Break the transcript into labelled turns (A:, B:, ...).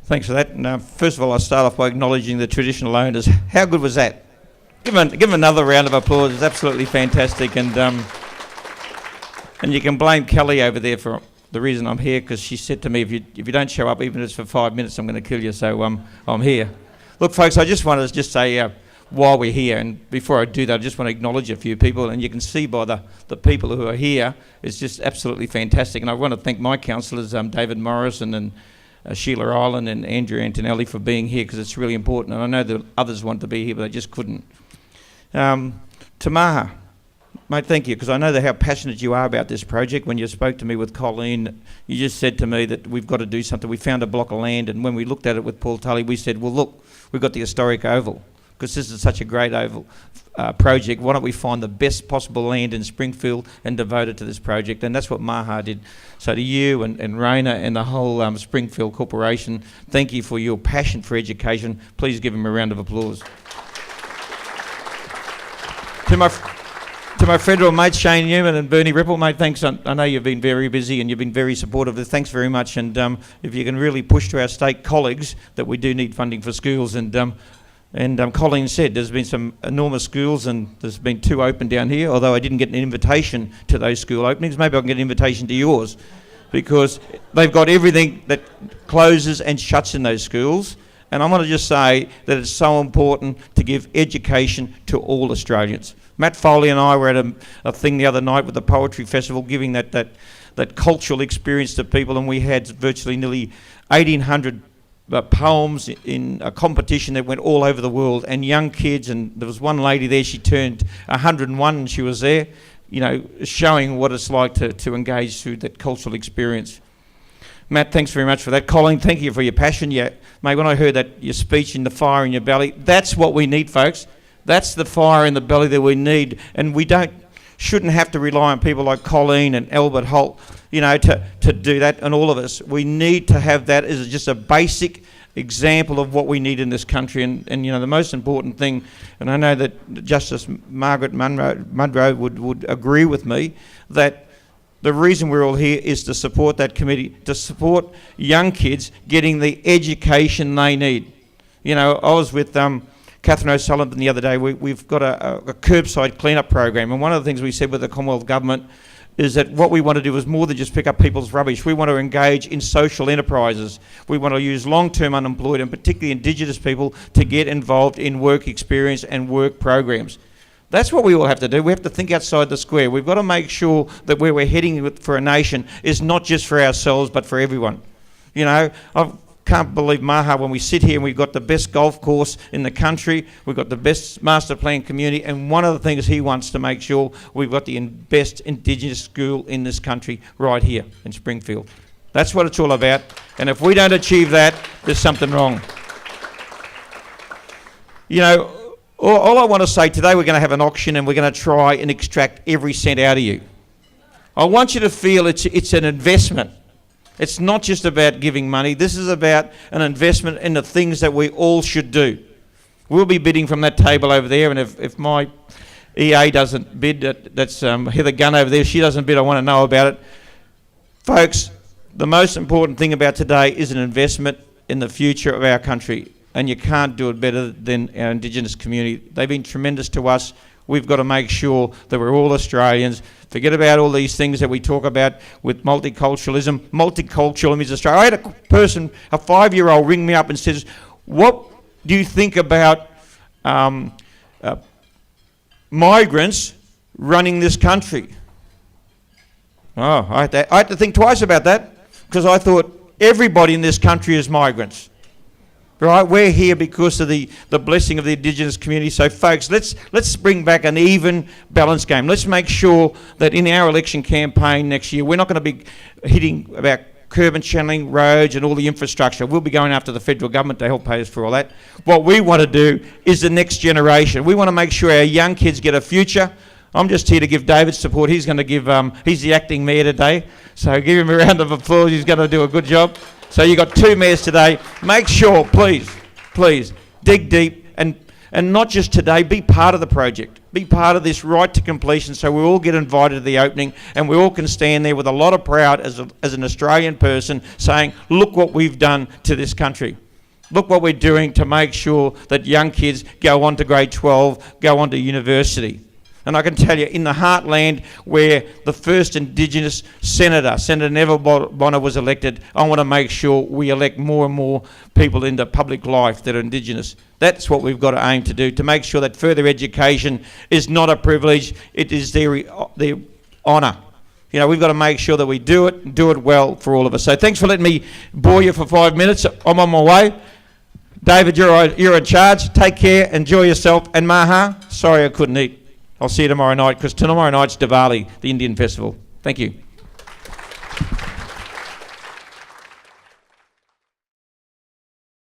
A: Thanks for that. And, first of all, I'll start off by acknowledging the traditional owners. How good was that? Give them another round of applause. It's absolutely fantastic. And you can blame Kelly over there for the reason I'm here, because she said to me, if you don't show up, even if it's for 5 minutes, I'm going to kill you. So I'm here. Look, folks, I just want to say while we're here, and before I do that, I just want to acknowledge a few people. And you can see by the people who are here, it's just absolutely fantastic. And I want to thank my councillors, David Morrison and Sheila Island and Andrew Antonelli, for being here, because it's really important. And I know that others want to be here, but they just couldn't. Tamaha, mate, thank you, because I know how passionate you are about this project. When you spoke to me with Colleen, you just said to me that we've got to do something. We found a block of land, and when we looked at it with Paul Tully, we said, well, look, we've got the historic oval, because this is such a great oval project. Why don't we find the best possible land in Springfield and devote it to this project? And that's what Maha did. So to you and Raina and the whole Springfield Corporation, thank you for your passion for education. Please give them a round of applause. To my federal mates, Shane Newman and Bernie Ripple, mate, thanks. I know you've been very busy and you've been very supportive. Thanks very much. And if you can really push to our state colleagues that we do need funding for schools. And Colleen said there's been some enormous schools, and there's been 2 open down here, although I didn't get an invitation to those school openings. Maybe I can get an invitation to yours, because they've got everything that closes and shuts in those schools. And I want to just say that it's so important to give education to all Australians. Matt Foley and I were at a thing the other night with the Poetry Festival, giving that cultural experience to people, and we had virtually nearly 1,800 poems in a competition that went all over the world, and young kids, and there was one lady there, she turned 101 and she was there, showing what it's like to engage through that cultural experience. Matt, thanks very much for that. Colleen, thank you for your passion. Yeah, mate, when I heard that, your speech in the fire in your belly, that's what we need, folks. That's the fire in the belly that we need, and we shouldn't have to rely on people like Colleen and Albert Holt, to do that, and all of us. We need to have that as just a basic example of what we need in this country. And the most important thing, and I know that Justice Margaret Munro would agree with me, that the reason we're all here is to support that committee, to support young kids getting the education they need. I was with Catherine O'Sullivan the other day. We've got a curbside cleanup program, and one of the things we said with the Commonwealth Government is that what we want to do is more than just pick up people's rubbish. We want to engage in social enterprises. We want to use long-term unemployed, and particularly Indigenous people, to get involved in work experience and work programs. That's what we all have to do. We have to think outside the square. We've got to make sure that where we're heading for a nation is not just for ourselves, but for everyone. I can't believe Maha, when we sit here and we've got the best golf course in the country, we've got the best master plan community, and one of the things he wants to make sure we've got the best Indigenous school in this country right here in Springfield. That's what it's all about, and if we don't achieve that, there's something wrong. All I want to say, today we're going to have an auction and we're going to try and extract every cent out of you. I want you to feel it's an investment. It's not just about giving money. This is about an investment in the things that we all should do. We'll be bidding from that table over there, and if my EA doesn't bid, that's Heather Gunn over there, she doesn't bid, I want to know about it. Folks, the most important thing about today is an investment in the future of our country, and you can't do it better than our Indigenous community. They've been tremendous to us. We've got to make sure that we're all Australians. Forget about all these things that we talk about with multiculturalism. Multiculturalism is Australia. I had a person, a 5-year-old, ring me up and says, what do you think about migrants running this country? Oh, I had to think twice about that, because I thought everybody in this country is migrants. Right, we're here because of the blessing of the Indigenous community. So, folks, let's bring back an even balanced game. Let's make sure that in our election campaign next year, we're not going to be hitting about curb and channeling roads and all the infrastructure. We'll be going after the federal government to help pay us for all that. What we want to do is the next generation. We want to make sure our young kids get a future. I'm just here to give David support. He's going to give. He's the acting mayor today, so give him a round of applause. He's going to do a good job. So you got 2 mayors today. Make sure, please, dig deep, and not just today, be part of the project. be part of this right to completion, so we all get invited to the opening and we all can stand there with a lot of pride as an Australian person saying, look what we've done to this country. Look what we're doing to make sure that young kids go on to grade 12, go on to university. And I can tell you, in the heartland where the first Indigenous Senator, Senator Neville Bonner, was elected, I want to make sure we elect more and more people into public life that are Indigenous. That's what we've got to aim to do, to make sure that further education is not a privilege, it is their honour. You know, we've got to make sure that we do it well for all of us. So thanks for letting me bore you for 5 minutes. I'm on my way. David, you're in charge. Take care, enjoy yourself. And Maha, sorry I couldn't eat. I'll see you tomorrow night, because tomorrow night's Diwali, the Indian festival. Thank you.